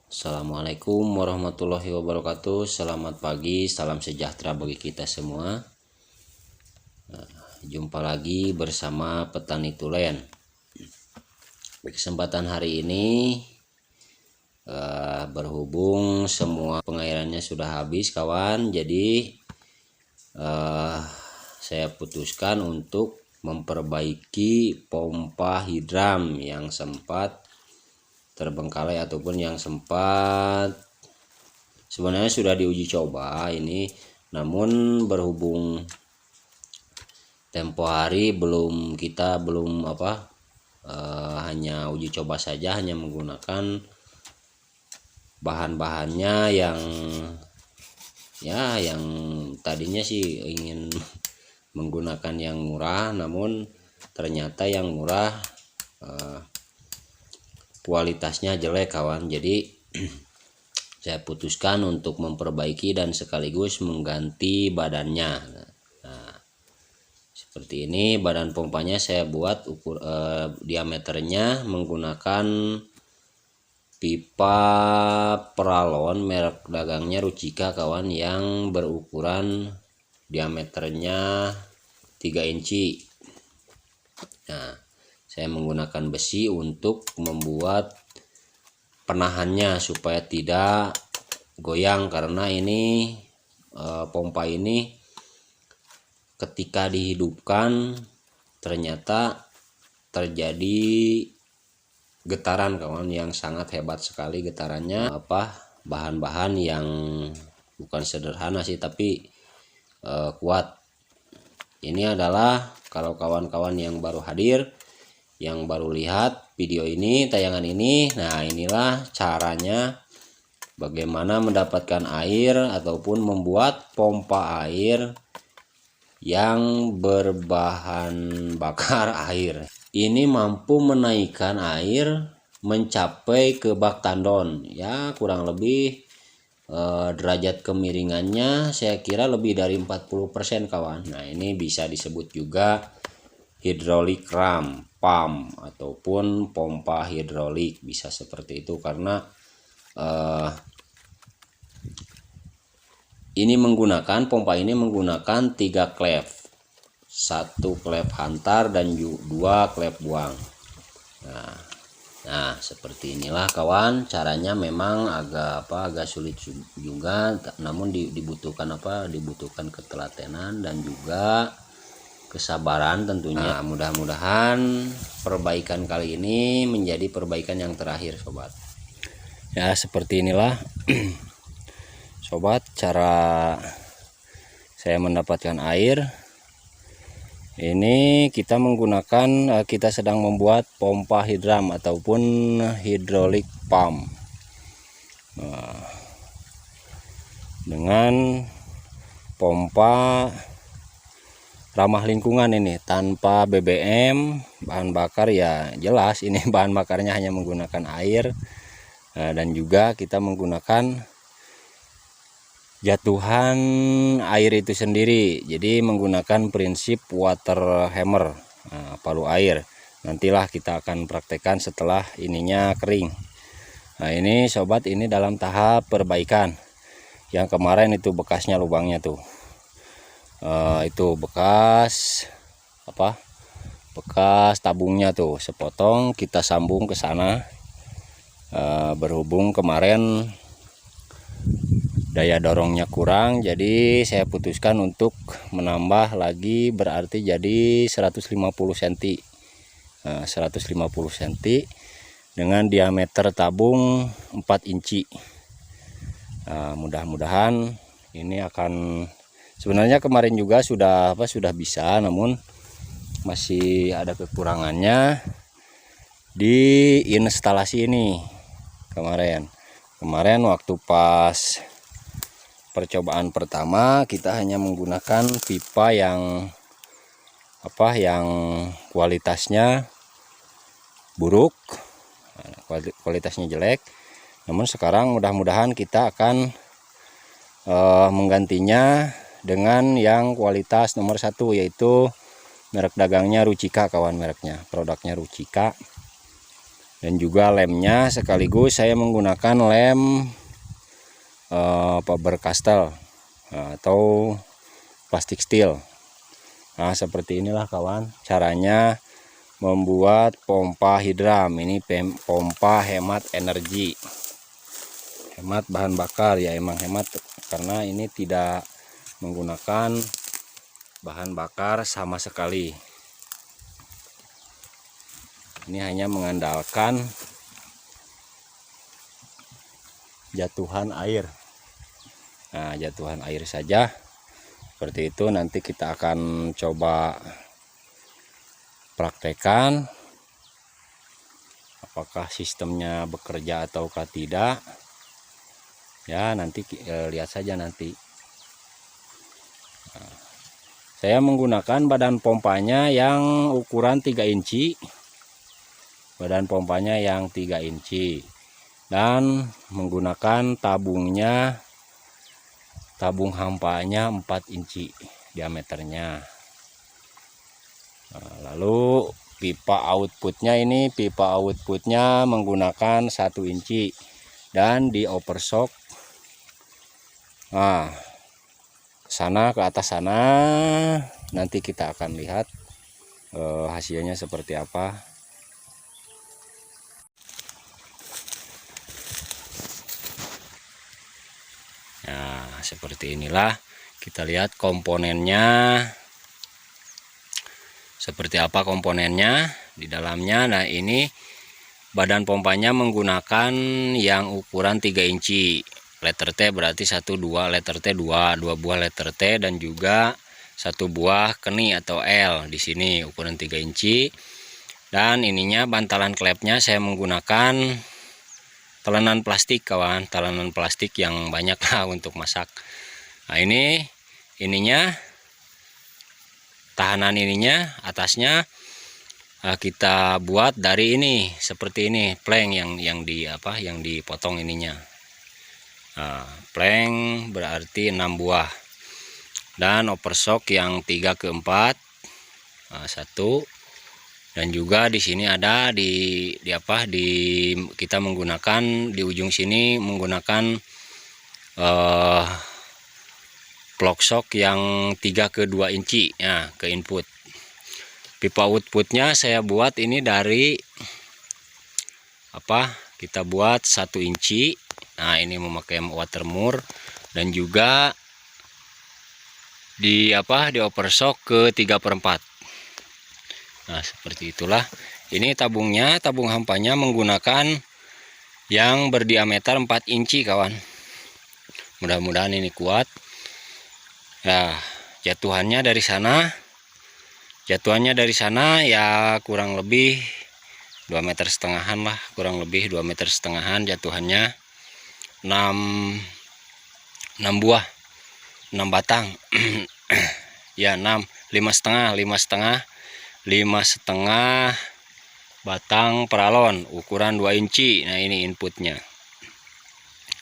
Assalamualaikum warahmatullahi wabarakatuh. Selamat pagi, salam sejahtera bagi kita semua. Jumpa lagi bersama Petani Tulen. Di kesempatan hari ini berhubung semua pengairannya sudah habis kawan, jadi saya putuskan untuk memperbaiki pompa hidram yang sempat terbengkalai ataupun yang sempat sebenarnya sudah diuji coba ini, namun berhubung tempo hari kita belum hanya uji coba saja, hanya menggunakan bahan-bahannya yang tadinya sih ingin menggunakan yang murah, namun ternyata yang murah kualitasnya jelek kawan. Jadi saya putuskan untuk memperbaiki dan sekaligus mengganti badannya. Nah, seperti ini badan pompanya saya buat diameternya menggunakan pipa Pralon merek dagangnya Rucika kawan, yang berukuran diameternya 3 inci. Nah, saya menggunakan besi untuk membuat penahannya supaya tidak goyang, karena ini pompa ini ketika dihidupkan ternyata terjadi getaran kawan, yang sangat hebat sekali getarannya. Bahan-bahan yang bukan sederhana sih, tapi kuat. Ini adalah kalau kawan-kawan yang baru hadir, yang baru lihat video ini, tayangan ini, nah inilah caranya bagaimana mendapatkan air ataupun membuat pompa air yang berbahan bakar air. Ini mampu menaikkan air mencapai ke bak tandon, ya kurang lebih derajat kemiringannya saya kira lebih dari 40% kawan. Nah, ini bisa disebut juga hidrolik ram pump ataupun pompa hidrolik, bisa seperti itu, karena pompa ini menggunakan 3 klep, 1 klep hantar dan 2 klep buang. Nah seperti inilah kawan caranya. Memang agak sulit juga, namun dibutuhkan ketelatenan dan juga kesabaran tentunya. Nah, mudah-mudahan perbaikan kali ini menjadi perbaikan yang terakhir sobat. Ya seperti inilah sobat cara saya mendapatkan air. Ini kita sedang membuat pompa hidram ataupun hidrolik pump dengan pompa ramah lingkungan ini, tanpa BBM bahan bakar. Ya jelas ini bahan bakarnya hanya menggunakan air, dan juga kita menggunakan jatuhan air itu sendiri, jadi menggunakan prinsip water hammer, palu air. Nantilah kita akan praktekkan setelah ininya kering. Nah ini sobat, ini dalam tahap perbaikan. Yang kemarin itu bekasnya lubangnya tuh, itu bekas tabungnya tuh sepotong, kita sambung ke sana. Berhubung kemarin daya dorongnya kurang, jadi saya putuskan untuk menambah lagi, berarti jadi 150 cm. 150 cm dengan diameter tabung 4 inci. Mudah-mudahan ini akan, sebenarnya kemarin juga sudah bisa, namun masih ada kekurangannya di instalasi ini. Kemarin waktu pas percobaan pertama kita hanya menggunakan pipa yang kualitasnya buruk, kualitasnya jelek. Namun sekarang mudah-mudahan kita akan menggantinya dengan yang kualitas nomor 1, yaitu merek dagangnya Rucika kawan, produknya Rucika. Dan juga lemnya sekaligus saya menggunakan lem Faber Castell atau plastik steel. Nah, seperti inilah kawan caranya membuat pompa hidram. Ini pompa hemat energi, hemat bahan bakar ya, emang hemat karena ini tidak menggunakan bahan bakar sama sekali. Ini hanya mengandalkan jatuhan air. Nah, jatuhan air saja seperti itu. Nanti kita akan coba praktekkan apakah sistemnya bekerja ataukah tidak ya, nanti lihat saja nanti. Nah, saya menggunakan badan pompanya yang ukuran 3 inci, badan pompanya yang 3 inci, dan menggunakan tabung hampanya 4 inci diameternya. Nah, lalu pipa outputnya menggunakan 1 inci dan di overshock sana ke atas sana. Nanti kita akan lihat hasilnya seperti apa. Nah, seperti inilah, kita lihat komponennya seperti apa komponennya di dalamnya. Nah, ini badan pompanya menggunakan yang ukuran 3 inci, letter T berarti 1 2, letter T 2 buah letter T, dan juga 1 buah keni atau L di sini ukuran 3 inci. Dan ininya bantalan klepnya saya menggunakan talenan plastik kawan, talenan plastik yang banyak lah untuk masak. Nah, ininya tahanan ininya atasnya kita buat dari ini seperti ini, plank yang dipotong ininya. Nah, plank berarti 6 buah, dan overshock yang 3 ke 4 1. Dan juga di sini ada kita menggunakan di ujung sini menggunakan plug shock yang 3 ke 2 inci ya, ke input. Pipa outputnya saya buat ini dari kita buat 1 inci. Nah, ini memakai watermur, dan juga di overshock ke 3/4. Nah, seperti itulah. Ini tabungnya, tabung hampanya menggunakan yang berdiameter 4 inci kawan. Mudah-mudahan ini kuat. Nah, jatuhannya dari sana ya kurang lebih 2,5 meter lah, kurang lebih 2,5 meter jatuhannya. 6 buah, 6 batang ya, 5,5 batang peralon ukuran 2 inci. Nah, ini inputnya.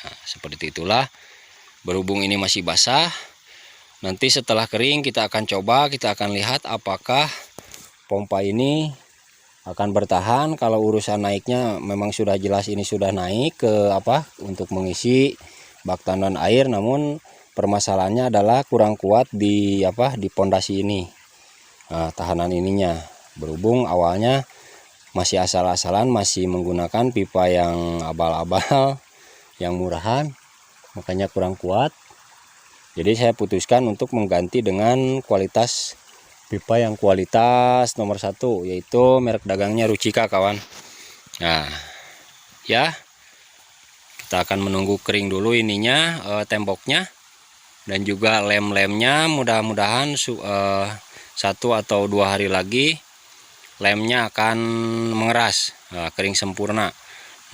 Nah, seperti itulah. Berhubung ini masih basah, nanti setelah kering kita akan lihat apakah pompa ini akan bertahan. Kalau urusan naiknya memang sudah jelas ini sudah naik ke untuk mengisi bak tandon air, namun permasalahannya adalah kurang kuat di pondasi ini. Nah, tahanan ininya, berhubung awalnya masih asal-asalan, masih menggunakan pipa yang abal-abal, yang murahan, makanya kurang kuat. Jadi saya putuskan untuk mengganti dengan kualitas pipa yang kualitas nomor 1, yaitu merek dagangnya Ruchika kawan. Nah ya, kita akan menunggu kering dulu ininya, temboknya, dan juga lem-lemnya. Mudah-mudahan 1 atau 2 hari lagi lemnya akan mengeras, kering sempurna.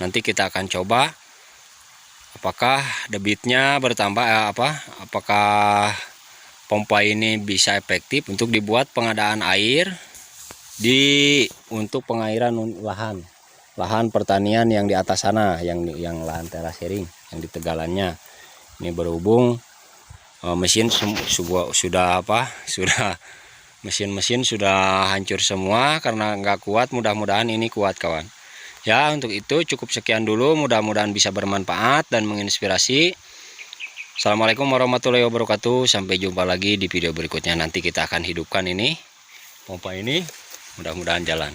Nanti kita akan coba apakah debitnya bertambah, apakah pompa ini bisa efektif untuk dibuat pengadaan air untuk pengairan lahan pertanian yang di atas sana, yang lahan terasering yang di tegalannya. Ini berhubung mesin mesin sudah hancur semua karena nggak kuat. Mudah-mudahan ini kuat kawan Ya, untuk itu cukup sekian dulu, mudah-mudahan bisa bermanfaat dan menginspirasi. Assalamualaikum warahmatullahi wabarakatuh. Sampai jumpa lagi di video berikutnya. Nanti kita akan hidupkan ini pompa ini, mudah-mudahan jalan.